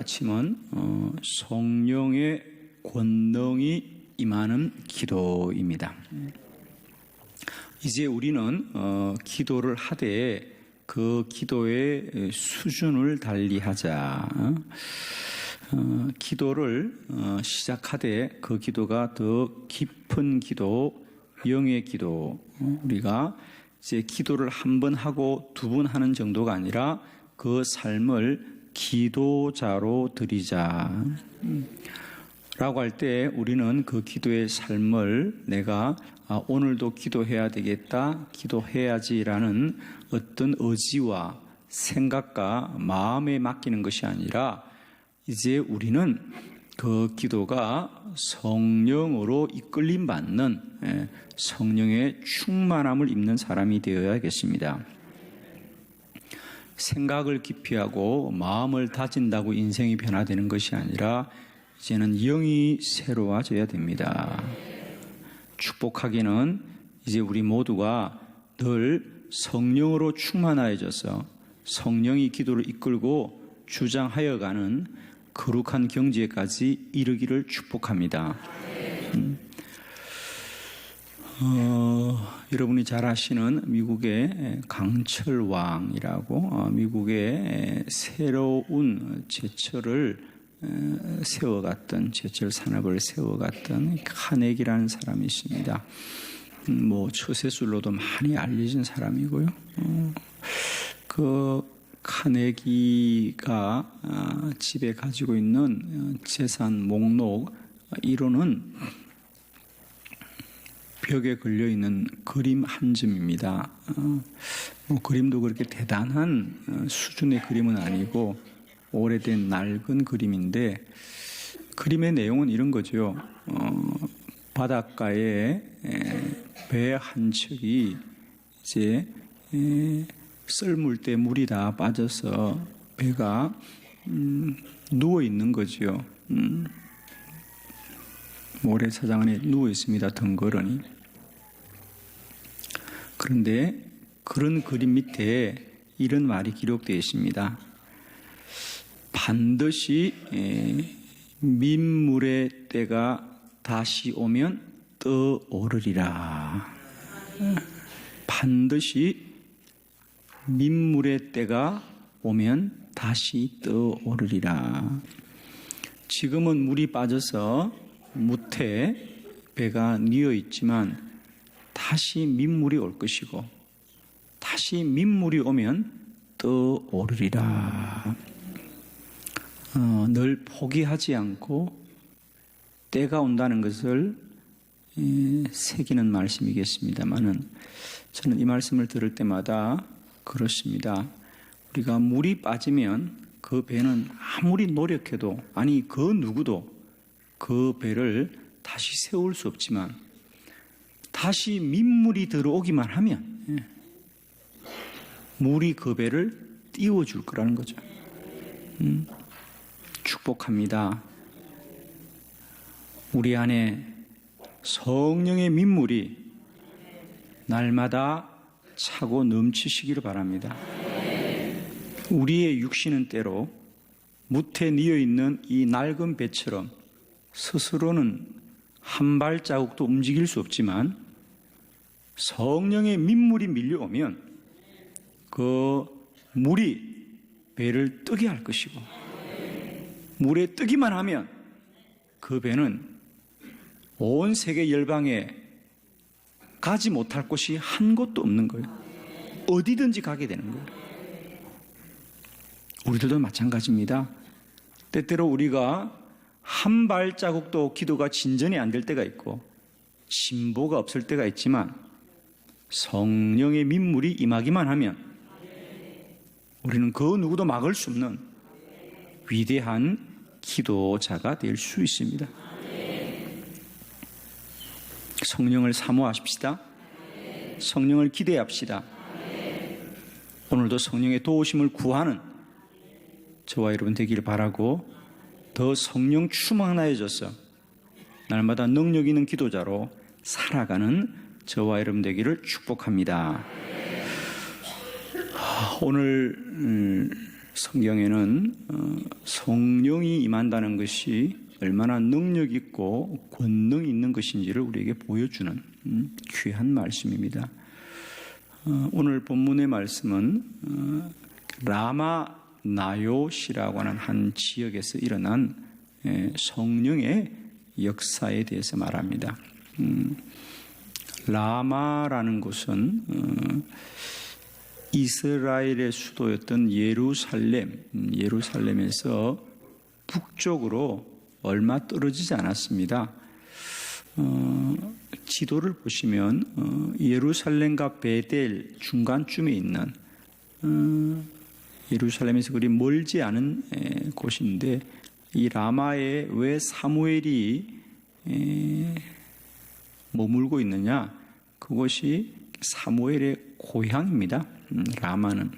아침은 성령의 권능이 임하는 기도입니다. 이제 우리는 기도를 하되 그 기도의 수준을 달리하자. 기도를 시작하되 그 기도가 더 깊은 기도, 영의 기도, 우리가 이제 기도를 한 번 하고 두 번 하는 정도가 아니라 그 삶을 기도자로 드리자 라고 할 때 우리는 그 기도의 삶을 내가 오늘도 기도해야 되겠다, 기도해야지라는 어떤 의지와 생각과 마음에 맡기는 것이 아니라 이제 우리는 그 기도가 성령으로 이끌림 받는 성령의 충만함을 입는 사람이 되어야겠습니다. 생각을 깊이 하고 마음을 다진다고 인생이 변화되는 것이 아니라 이제는 영이 새로워져야 됩니다. 축복하기는 이제 우리 모두가 늘 성령으로 충만하여져서 성령이 기도를 이끌고 주장하여 가는 거룩한 경지에까지 이르기를 축복합니다. 여러분이 잘 아시는 미국의 강철왕이라고 미국의 새로운 제철을 세워갔던, 제철 산업을 세워갔던 카네기라는 사람이 있습니다. 처세술로도 많이 알려진 사람이고요. 그 카네기가 집에 가지고 있는 재산 목록 1호는 벽에 걸려있는 그림 한 점입니다. 그림도 그렇게 대단한 수준의 그림은 아니고 오래된 낡은 그림인데 그림의 내용은 이런 거죠. 바닷가에 배 한 척이 이제 썰물 때 물이 다 빠져서 배가 누워 있는 거죠. 모래사장 안에 누워 있습니다. 덩그러니. 그런데 그런 그림 밑에 이런 말이 기록되어 있습니다. 반드시 민물의 때가 다시 오면 떠오르리라. 반드시 민물의 때가 오면 다시 떠오르리라. 지금은 물이 빠져서 무태 배가 뉘어 있지만 다시 민물이 올 것이고 다시 민물이 오면 떠오르리라. 늘 포기하지 않고 때가 온다는 것을 새기는 말씀이겠습니다만은 저는 이 말씀을 들을 때마다 그렇습니다. 우리가 물이 빠지면 그 배는 아무리 노력해도 그 누구도 그 배를 다시 세울 수 없지만 다시 민물이 들어오기만 하면 물이 그 배를 띄워줄 거라는 거죠. 축복합니다. 우리 안에 성령의 민물이 날마다 차고 넘치시기를 바랍니다. 우리의 육신은 때로 무태 뉘어 있는 이 낡은 배처럼 스스로는 한 발자국도 움직일 수 없지만 성령의 민물이 밀려오면 그 물이 배를 뜨게 할 것이고 물에 뜨기만 하면 그 배는 온 세계 열방에 가지 못할 곳이 한 곳도 없는 거예요. 어디든지 가게 되는 거예요. 우리들도 마찬가지입니다. 때때로 우리가 한 발자국도 기도가 진전이 안 될 때가 있고 진보가 없을 때가 있지만 성령의 민물이 임하기만 하면 우리는 그 누구도 막을 수 없는 위대한 기도자가 될 수 있습니다. 성령을 사모하십시다. 성령을 기대합시다. 오늘도 성령의 도우심을 구하는 저와 여러분 되기를 바라고 더 성령 충만하여져서 날마다 능력 있는 기도자로 살아가는 저와 여러분 되기를 축복합니다. 오늘 성경에는 성령이 임한다는 것이 얼마나 능력 있고 권능 있는 것인지를 우리에게 보여주는 귀한 말씀입니다. 오늘 본문의 말씀은 라마 나요시라고 하는 한 지역에서 일어난 성령의 역사에 대해서 말합니다. 라마라는 곳은 이스라엘의 수도였던 예루살렘에서 북쪽으로 얼마 떨어지지 않았습니다. 지도를 보시면 예루살렘과 베델 중간쯤에 있는 예루살렘에서 그리 멀지 않은 곳인데, 이 라마에 왜 사무엘이 머물고 있느냐? 그곳이 사무엘의 고향입니다. 라마는.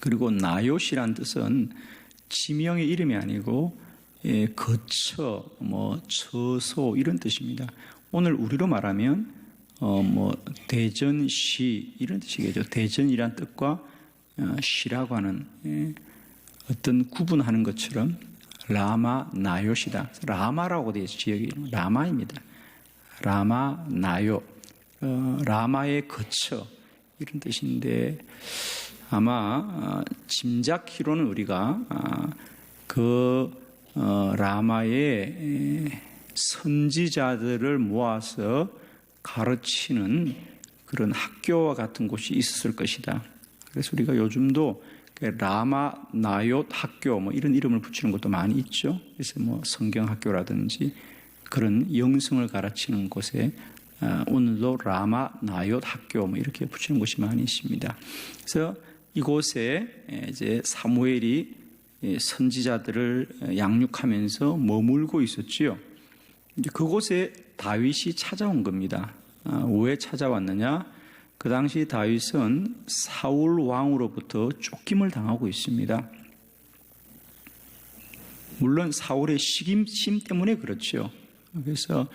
그리고 나요시란 뜻은 지명의 이름이 아니고 거처, 처소 이런 뜻입니다. 오늘 우리로 말하면 대전시 이런 뜻이겠죠. 대전이란 뜻과 시라고 하는 어떤 구분하는 것처럼 라마 나요시다. 라마라고 되어 있어요. 지역이 라마입니다. 라마 나요, 라마의 거처 이런 뜻인데, 아마 짐작키로는 우리가 라마의 선지자들을 모아서 가르치는 그런 학교와 같은 곳이 있었을 것이다. 그래서 우리가 요즘도 라마 나요 학교 이런 이름을 붙이는 것도 많이 있죠. 그래서 성경학교라든지 그런 영성을 가르치는 곳에 오늘도 라마 나요 학교 이렇게 붙이는 곳이 많이 있습니다. 그래서 이곳에 이제 사무엘이 선지자들을 양육하면서 머물고 있었지요. 이제 그곳에 다윗이 찾아온 겁니다. 왜 찾아왔느냐? 그 당시 다윗은 사울 왕으로부터 쫓김을 당하고 있습니다. 물론 사울의 시기심 때문에 그렇죠. 그래서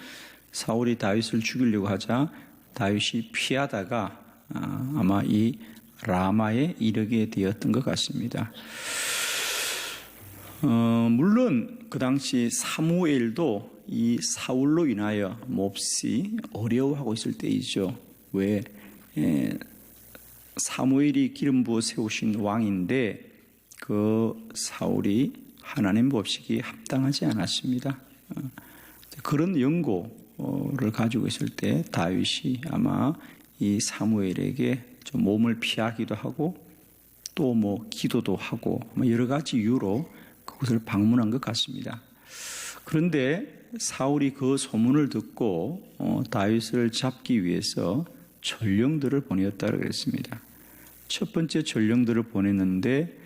사울이 다윗을 죽이려고 하자 다윗이 피하다가 아마 이 라마에 이르게 되었던 것 같습니다. 물론 그 당시 사무엘도 이 사울로 인하여 몹시 어려워하고 있을 때이죠. 왜? 사무엘이 기름 부어 세우신 왕인데 그 사울이 하나님 법식이 합당하지 않았습니다. 그런 연고를 가지고 있을 때 다윗이 아마 이 사무엘에게 좀 몸을 피하기도 하고 또 기도도 하고 여러 가지 이유로 그곳을 방문한 것 같습니다. 그런데 사울이 그 소문을 듣고 다윗을 잡기 위해서 전령들을 보내었다고 그랬습니다. 첫 번째 전령들을 보냈는데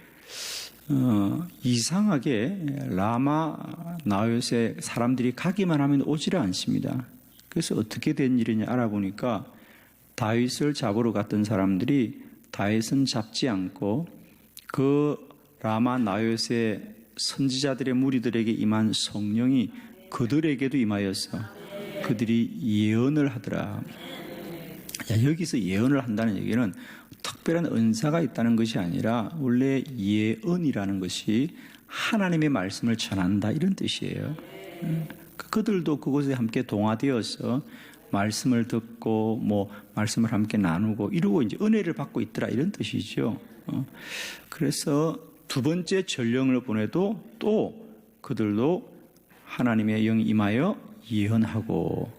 이상하게 라마 나요에 사람들이 가기만 하면 오지를 않습니다. 그래서 어떻게 된 일이냐 알아보니까 다윗을 잡으러 갔던 사람들이 다윗은 잡지 않고 그 라마 나요의 선지자들의 무리들에게 임한 성령이 그들에게도 임하여서 그들이 예언을 하더라. 여기서 예언을 한다는 얘기는 특별한 은사가 있다는 것이 아니라 원래 예언이라는 것이 하나님의 말씀을 전한다 이런 뜻이에요. 그들도 그곳에 함께 동화되어서 말씀을 듣고 말씀을 함께 나누고 이러고 이제 은혜를 받고 있더라 이런 뜻이죠. 그래서 두 번째 전령을 보내도 또 그들도 하나님의 영이 임하여 예언하고,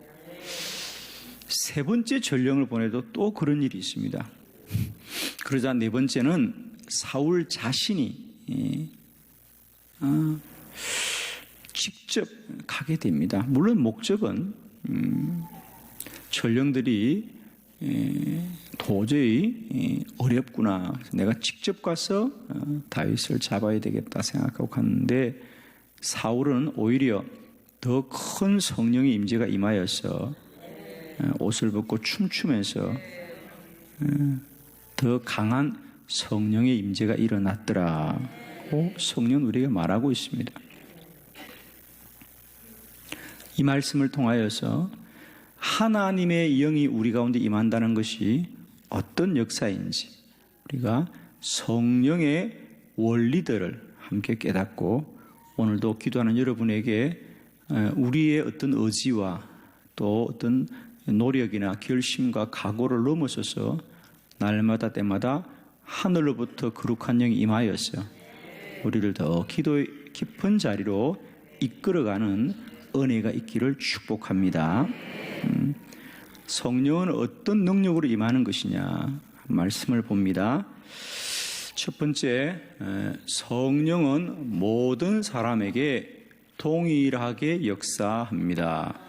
세 번째 전령을 보내도 또 그런 일이 있습니다. 그러자 네 번째는 사울 자신이 직접 가게 됩니다. 물론 목적은 전령들이 도저히 어렵구나, 내가 직접 가서 다윗을 잡아야 되겠다 생각하고 갔는데, 사울은 오히려 더 큰 성령의 임재가 임하여서 옷을 벗고 춤추면서 더 강한 성령의 임재가 일어났더라고 성령은 우리에게 말하고 있습니다. 이 말씀을 통하여서 하나님의 영이 우리 가운데 임한다는 것이 어떤 역사인지, 우리가 성령의 원리들을 함께 깨닫고 오늘도 기도하는 여러분에게 우리의 어떤 의지와 또 어떤 노력이나 결심과 각오를 넘어서서 날마다 때마다 하늘로부터 거룩한 영이 임하여서 우리를 더 기도의 깊은 자리로 이끌어가는 은혜가 있기를 축복합니다. 성령은 어떤 능력으로 임하는 것이냐 말씀을 봅니다. 첫 번째, 성령은 모든 사람에게 동일하게 역사합니다.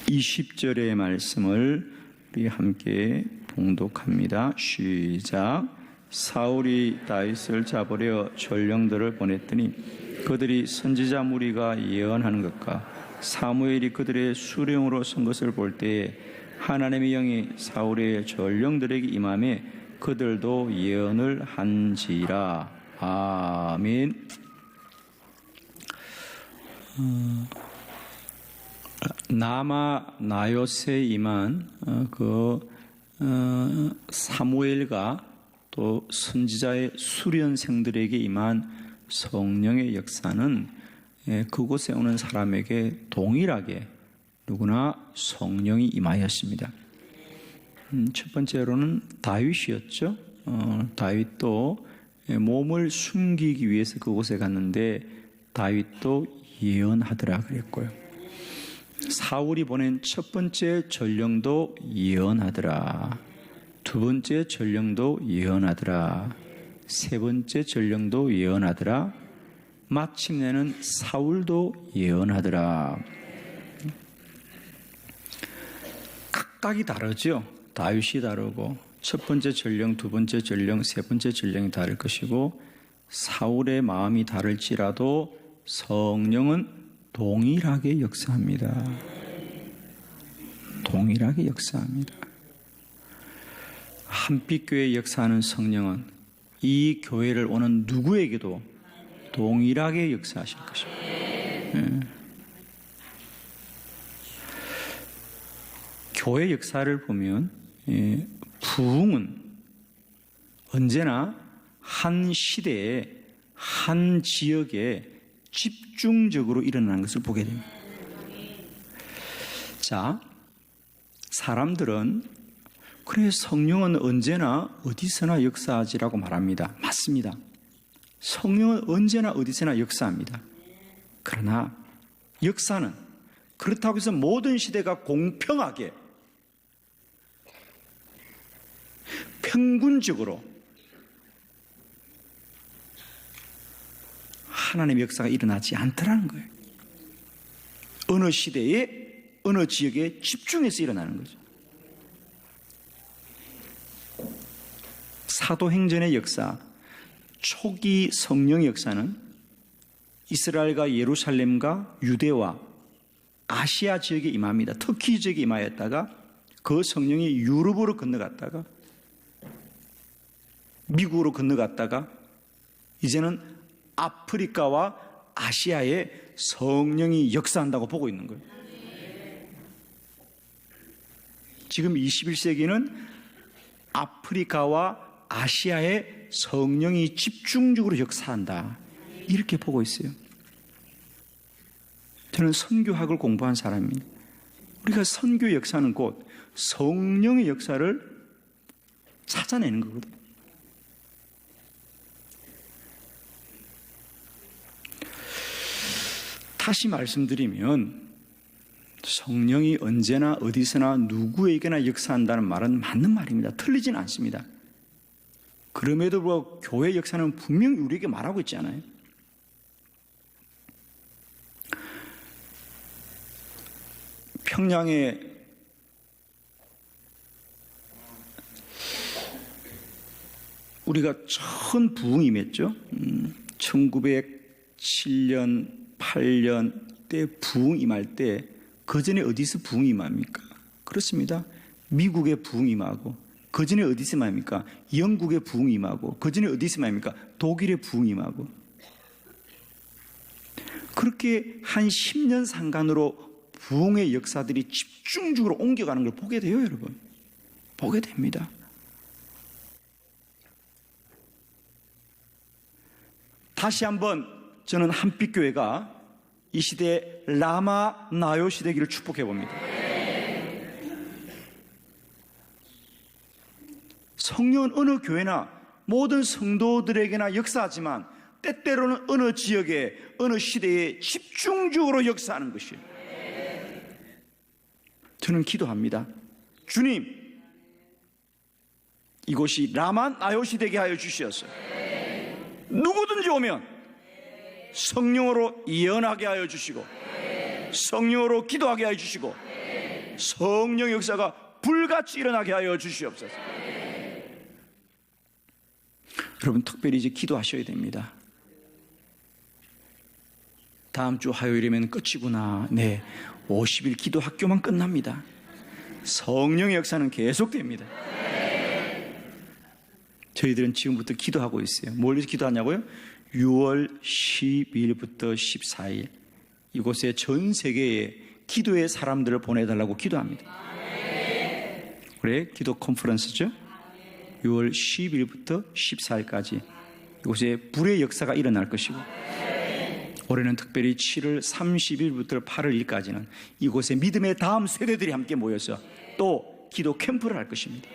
20절의 말씀을 우리 함께 봉독합니다. 시작. 사울이 다윗을 잡으려 전령들을 보냈더니 그들이 선지자 무리가 예언하는 것과 사무엘이 그들의 수령으로 선 것을 볼 때에 하나님의 영이 사울의 전령들에게 임하매 그들도 예언을 한지라. 아멘. 남아 나요스에 임한 사무엘과 또 선지자의 수련생들에게 임한 성령의 역사는 그곳에 오는 사람에게 동일하게 누구나 성령이 임하였습니다. 첫 번째로는 다윗이었죠. 다윗도 몸을 숨기기 위해서 그곳에 갔는데 다윗도 예언하더라 그랬고요. 사울이 보낸 첫 번째 전령도 예언하더라. 두 번째 전령도 예언하더라. 세 번째 전령도 예언하더라. 마침내는 사울도 예언하더라. 각각이 다르죠. 다윗이 다르고 첫 번째 전령, 두 번째 전령, 세 번째 전령이 다를 것이고 사울의 마음이 다를지라도 성령은 동일하게 역사합니다. 동일하게 역사합니다. 한빛교회에 역사하는 성령은 이 교회를 오는 누구에게도 동일하게 역사하실 것입니다. 교회 역사를 보면 부흥은 언제나 한 시대에 한 지역에 집중적으로 일어나는 것을 보게 됩니다. 자, 사람들은 그래 성령은 언제나 어디서나 역사하지라고 말합니다. 맞습니다. 성령은 언제나 어디서나 역사합니다. 그러나 역사는 그렇다고 해서 모든 시대가 공평하게 평균적으로 하나님의 역사가 일어나지 않더라는 거예요. 어느 시대에 어느 지역에 집중해서 일어나는 거죠. 사도행전의 역사, 초기 성령의 역사는 이스라엘과 예루살렘과 유대와 아시아 지역에 임합니다. 터키 지역에 임하였다가 그 성령이 유럽으로 건너갔다가 미국으로 건너갔다가 이제는 아프리카와 아시아에 성령이 역사한다고 보고 있는 거예요. 지금 21세기는 아프리카와 아시아에 성령이 집중적으로 역사한다. 이렇게 보고 있어요. 저는 선교학을 공부한 사람입니다. 우리가 선교 역사는 곧 성령의 역사를 찾아내는 거거든요. 다시 말씀드리면 성령이 언제나 어디서나 누구에게나 역사한다는 말은 맞는 말입니다. 틀리진 않습니다. 그럼에도 불구하고 교회 역사는 분명히 우리에게 말하고 있잖아요. 평양에 우리가 처음 부흥이 임했죠. 1907년 8년 때 부흥 임할 때 그전에 어디서 부흥 임합니까? 그렇습니다. 미국의 부흥 임하고 그전에 어디서 임합니까? 영국의 부흥 임하고 그전에 어디서 임합니까? 독일의 부흥 임하고 그렇게 한 10년 상간으로 부흥의 역사들이 집중적으로 옮겨가는 걸 보게 돼요, 여러분. 보게 됩니다. 다시 한번 저는 한빛교회가 이 시대의 라마 나요 시대기를 축복해 봅니다. 성령은 어느 교회나 모든 성도들에게나 역사하지만 때때로는 어느 지역에 어느 시대에 집중적으로 역사하는 것이에요. 저는 기도합니다. 주님, 이곳이 라마 나요 시대게 하여 주시었어요. 누구든지 오면 성령으로 예언하게 하여 주시고 성령으로 기도하게 하여 주시고 성령 역사가 불같이 일어나게 하여 주시옵소서. 여러분, 특별히 이제 기도하셔야 됩니다. 다음 주 화요일이면 끝이구나. 네, 50일 기도 학교만 끝납니다. 성령의 역사는 계속됩니다. 저희들은 지금부터 기도하고 있어요. 뭘 위해서 기도하냐고요? 6월 12일부터 14일 이곳에 전 세계에 기도의 사람들을 보내달라고 기도합니다. 그래, 기도 컨퍼런스죠. 6월 12일부터 14일까지 이곳에 불의 역사가 일어날 것이고, 올해는 특별히 7월 30일부터 8월 1일까지는 이곳에 믿음의 다음 세대들이 함께 모여서 또 기도 캠프를 할 것입니다.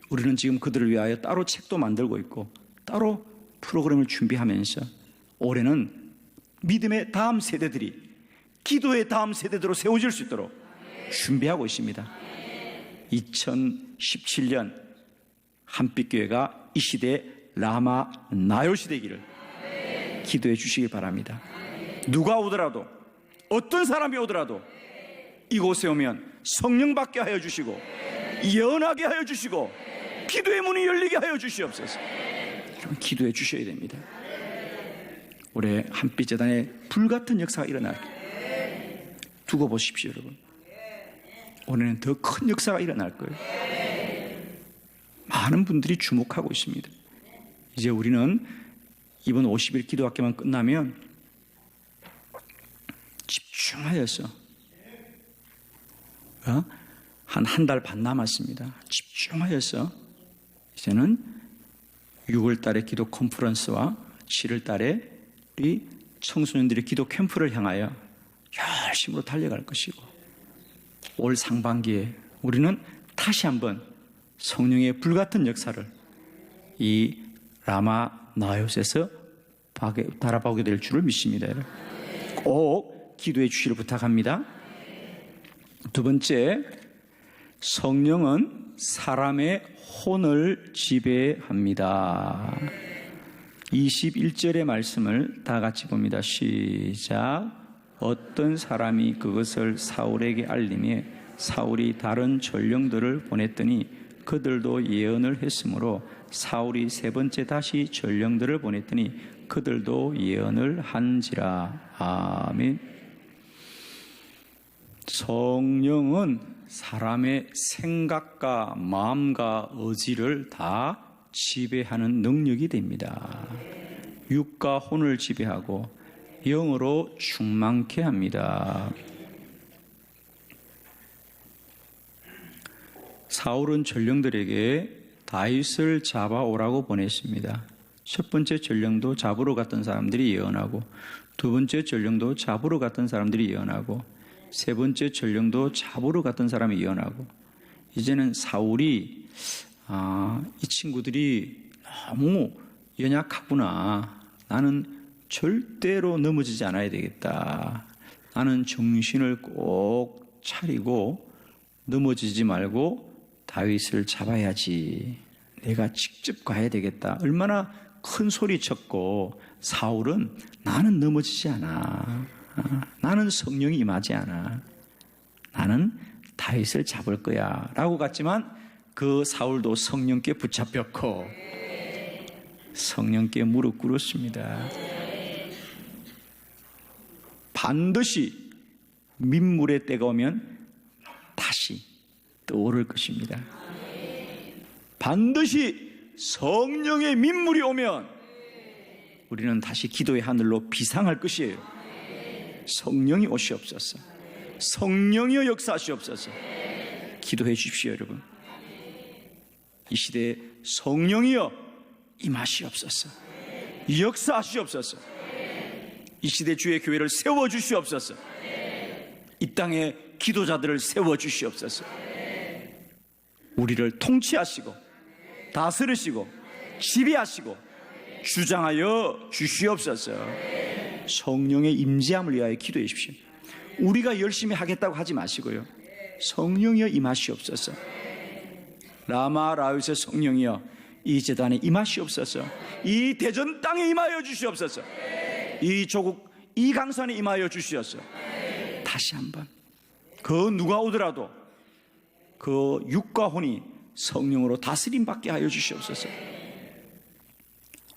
우리는 지금 그들을 위하여 따로 책도 만들고 있고 따로 프로그램을 준비하면서 올해는 믿음의 다음 세대들이 기도의 다음 세대들로 세워질 수 있도록 준비하고 있습니다. 2017년 한빛교회가 이 시대의 라마 나요 시대기를 기도해 주시기 바랍니다. 누가 오더라도 어떤 사람이 오더라도 이곳에 오면 성령 받게 하여 주시고 예언하게 하여 주시고 기도의 문이 열리게 하여 주시옵소서. 여러분, 기도해 주셔야 됩니다. 올해 한빛재단에 불같은 역사가 일어나게 두고 보십시오. 여러분, 올해는 더 큰 역사가 일어날 거예요. 많은 분들이 주목하고 있습니다. 이제 우리는 이번 50일 기도학교만 끝나면 집중하여서 한 달 반 남았습니다. 집중하여서 이제는 6월 달에 기도 컨퍼런스와 7월 달에 우리 청소년들의 기도 캠프를 향하여 열심으로 달려갈 것이고, 올 상반기에 우리는 다시 한번 성령의 불같은 역사를 이 라마 나요스에서 바라보게 될 줄을 믿습니다. 꼭 기도해 주시기를 부탁합니다. 두 번째, 성령은 사람의 혼을 지배합니다. 21절의 말씀을 다 같이 봅니다. 시작. 어떤 사람이 그것을 사울에게 알림해 사울이 다른 전령들을 보냈더니 그들도 예언을 했으므로 사울이 세 번째 다시 전령들을 보냈더니 그들도 예언을 한지라. 아멘. 성령은 사람의 생각과 마음과 의지를 다 지배하는 능력이 됩니다. 육과 혼을 지배하고 영으로 충만케 합니다. 사울은 전령들에게 다윗을 잡아오라고 보냈습니다. 첫 번째 전령도 잡으러 갔던 사람들이 예언하고, 두 번째 전령도 잡으러 갔던 사람들이 예언하고, 세 번째 전령도 잡으러 갔던 사람이 예언하고, 이제는 사울이 이 친구들이 너무 연약하구나. 나는 절대로 넘어지지 않아야 되겠다. 나는 정신을 꼭 차리고 넘어지지 말고 다윗을 잡아야지. 내가 직접 가야 되겠다. 얼마나 큰 소리 쳤고, 사울은 나는 넘어지지 않아. 나는 성령이 임하지 않아. 나는 다윗을 잡을 거야 라고 갔지만, 그 사울도 성령께 붙잡혔고 성령께 무릎 꿇었습니다. 반드시 민물의 때가 오면 다시 떠오를 것입니다. 반드시 성령의 민물이 오면 우리는 다시 기도의 하늘로 비상할 것이에요. 성령이 오시옵소서. 성령이여 역사하시옵소서. 기도해 주십시오. 여러분, 이 시대에 성령이여 임하시옵소서. 역사하시옵소서. 이 시대 주의 교회를 세워주시옵소서. 이 땅에 기도자들을 세워주시옵소서. 우리를 통치하시고 다스리시고 지배하시고 주장하여 주시옵소서. 성령의 임재함을 위하여 기도해 주십시오. 우리가 열심히 하겠다고 하지 마시고요, 성령이여 임하시옵소서. 라마 라윗의 성령이여 이 제단에 임하시옵소서. 이 대전 땅에 임하여 주시옵소서. 이 조국 이 강산에 임하여 주시옵소서. 다시 한번 그 누가 오더라도 그 육과 혼이 성령으로 다스림 받게 하여 주시옵소서.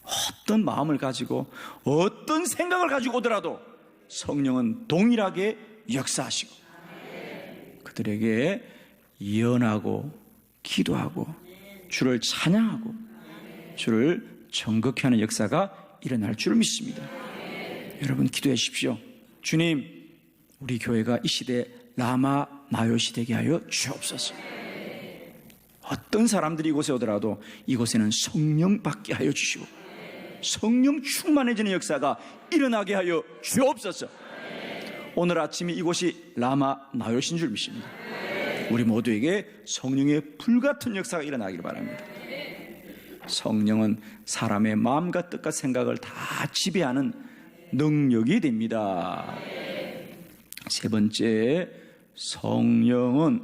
어떤 마음을 가지고 어떤 생각을 가지고 오더라도 성령은 동일하게 역사하시고 그들에게 예언하고 기도하고 주를 찬양하고 주를 정극히 하는 역사가 일어날 줄 믿습니다. 여러분 기도해 주십시오. 주님, 우리 교회가 이 시대 라마 나요시 되게 하여 주옵소서. 어떤 사람들이 이곳에 오더라도 이곳에는 성령 받게 하여 주시고 성령 충만해지는 역사가 일어나게 하여 주옵소서. 오늘 아침에 이곳이 라마 나요시인 줄 믿습니다. 우리 모두에게 성령의 불같은 역사가 일어나기를 바랍니다. 성령은 사람의 마음과 뜻과 생각을 다 지배하는 능력이 됩니다. 세 번째, 성령은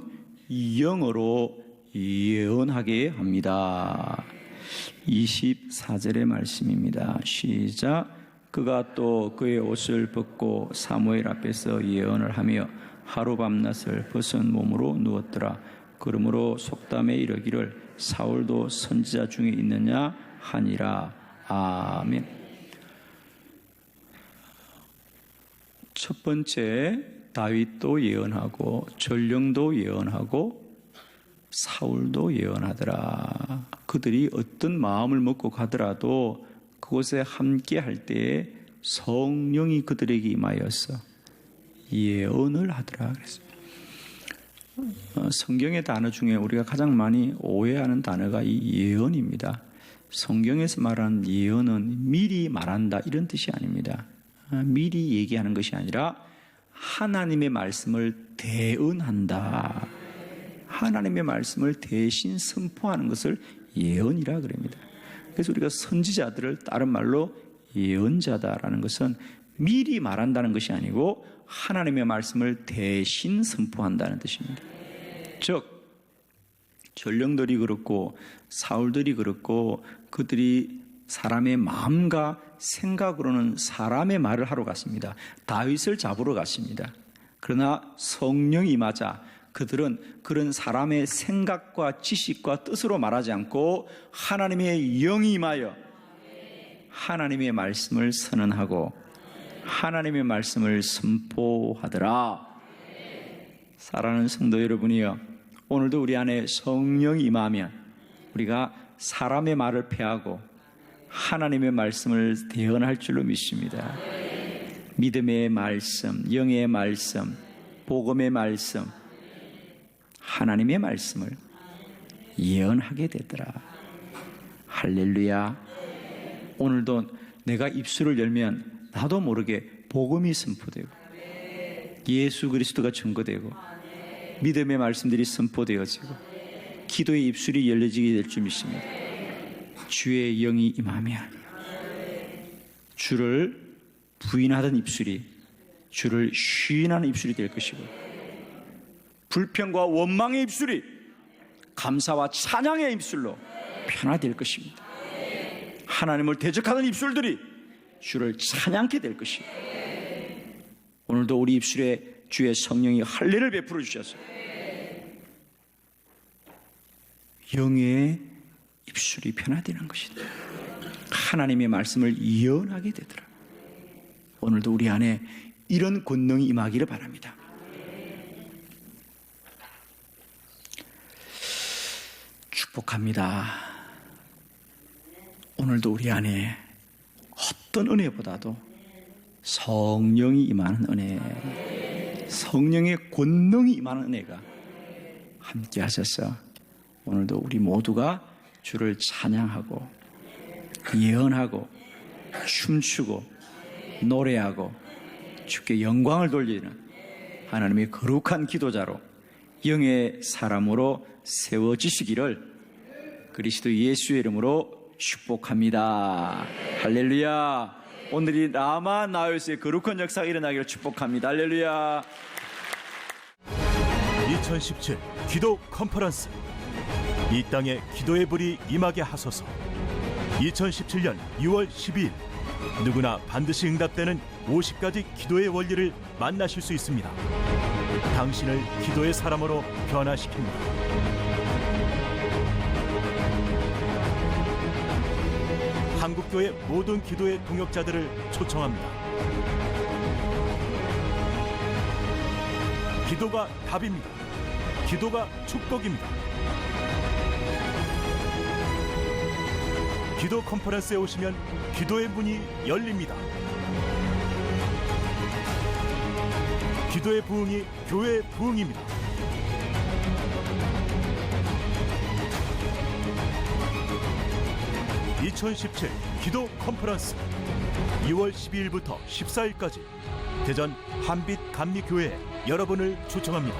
영어로 예언하게 합니다. 24절의 말씀입니다. 시작. 그가 또 그의 옷을 벗고 사무엘 앞에서 예언을 하며 하루 밤낮을 벗은 몸으로 누웠더라. 그러므로 속담에 이르기를 사울도 선지자 중에 있느냐 하니라. 아멘. 첫 번째, 다윗도 예언하고 전령도 예언하고 사울도 예언하더라. 그들이 어떤 마음을 먹고 가더라도 그곳에 함께 할 때에 성령이 그들에게 임하여서 예언을 하더라 그랬습니다. 성경의 단어 중에 우리가 가장 많이 오해하는 단어가 이 예언입니다. 성경에서 말하는 예언은 미리 말한다 이런 뜻이 아닙니다. 미리 얘기하는 것이 아니라 하나님의 말씀을 대언한다. 하나님의 말씀을 대신 선포하는 것을 예언이라 그럽니다. 그래서 우리가 선지자들을 다른 말로 예언자다라는 것은 미리 말한다는 것이 아니고 하나님의 말씀을 대신 선포한다는 뜻입니다. 즉 전령들이 그렇고 사울들이 그렇고 그들이 사람의 마음과 생각으로는 사람의 말을 하러 갔습니다. 다윗을 잡으러 갔습니다. 그러나 성령이 임하자 그들은 그런 사람의 생각과 지식과 뜻으로 말하지 않고 하나님의 영이 임하여 하나님의 말씀을 선언하고 하나님의 말씀을 선포하더라. 사랑하는 성도 여러분이여, 오늘도 우리 안에 성령이 임하면 우리가 사람의 말을 폐하고 하나님의 말씀을 대언할 줄로 믿습니다. 믿음의 말씀, 영의 말씀, 복음의 말씀, 하나님의 말씀을 예언하게 되더라. 할렐루야. 오늘도 내가 입술을 열면 나도 모르게 복음이 선포되고 예수 그리스도가 증거되고 믿음의 말씀들이 선포되어지고 기도의 입술이 열려지게 될 줄 믿습니다. 주의 영이 임하면 주를 부인하던 입술이 주를 시인하는 입술이 될 것이고 불평과 원망의 입술이 감사와 찬양의 입술로 변화될 것입니다. 하나님을 대적하는 입술들이 주를 찬양케 될 것이고 오늘도 우리 입술에 주의 성령이 할례를 베풀어 주셔서 영의 입술이 변화되는 것이다. 하나님의 말씀을 예언하게 되더라. 오늘도 우리 안에 이런 권능이 임하기를 바랍니다. 축복합니다. 오늘도 우리 안에 어떤 은혜보다도 성령이 임하는 은혜, 성령의 권능이 임하는 은혜가 함께 하셔서 오늘도 우리 모두가 주를 찬양하고 예언하고 춤추고 노래하고 주께 영광을 돌리는 하나님의 거룩한 기도자로 영의 사람으로 세워지시기를 그리스도 예수의 이름으로 축복합니다. 할렐루야. 오늘이 라마 나요스의 거룩한 역사가 일어나기를 축복합니다. 할렐루야. 2017 기도 컨퍼런스, 이 땅에 기도의 불이 임하게 하소서. 2017년 6월 12일 누구나 반드시 응답되는 50가지 기도의 원리를 만나실 수 있습니다. 당신을 기도의 사람으로 변화시킵니다. 한국교회 모든 기도의 동역자들을 초청합니다. 기도가 답입니다. 기도가 축복입니다. 기도 컨퍼런스에 오시면 기도의 문이 열립니다. 기도의 부흥이 교회의 부흥입니다. (2017) 기도 컨퍼런스 2월 12일부터 14일까지 대전 한빛 감리교회에 여러분을 초청합니다.